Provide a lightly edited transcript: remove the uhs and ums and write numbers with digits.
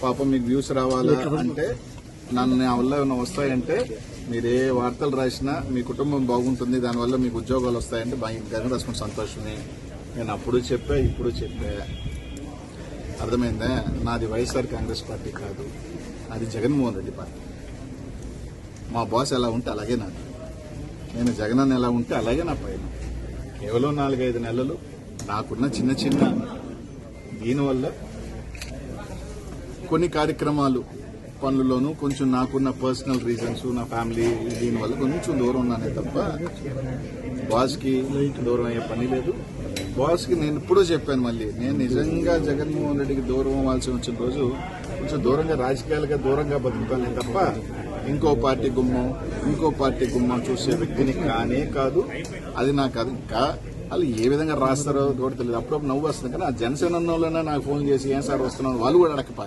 పాపం మీకు వ్యూస్ రావాలా అంటే నన్ను నా వల్ల ఏమైనా వస్తాయంటే మీరు ఏ వార్తలు రాసినా మీ కుటుంబం బాగుంటుంది, దానివల్ల మీకు ఉద్యోగాలు వస్తాయంటే భయంకరంగా రాసుకుని సంతోషమే. నేను అప్పుడు చెప్పా, ఇప్పుడు చెప్పా. అర్థమైందా? నాది వైఎస్ఆర్ కాంగ్రెస్ పార్టీ కాదు, అది జగన్మోహన్ రెడ్డి పార్టీ. మా బాస్ ఎలా ఉంటే అలాగే నాది, నేను జగన్ ఎలా ఉంటే అలాగే నా పైన. కేవలం 4-5 నెలలు నాకున్న చిన్న చిన్న దీనివల్ల కొన్ని కార్యక్రమాలు పనుల్లోనూ కొంచెం నాకున్న పర్సనల్ రీజన్స్, నా ఫ్యామిలీ దీనివల్ల కొంచెం దూరం ఉన్నానే తప్ప బాస్కి దూరం అయ్యే పని లేదు. బాస్కి నేను ఎప్పుడూ చెప్పాను, మళ్ళీ నేను నిజంగా జగన్మోహన్ రెడ్డికి దూరం అవ్వాల్సి వచ్చిన రోజు కొంచెం దూరంగా రాజకీయాలుగా దూరంగా బతుకుతానే తప్ప ఇంకో పార్టీ గుమ్మం చూసే వ్యక్తిని కానే కాదు. అది నాకు అది ఇంకా వాళ్ళు ఏ విధంగా రాస్తారో కూడా తెలియదు. అప్పుడప్పుడు నవ్వు వస్తుంది, కానీ ఆ జనసేన వాళ్ళైనా నాకు ఫోన్ చేసి ఏం సార్ వస్తున్నాను వాళ్ళు కూడా అడగకపోయారు.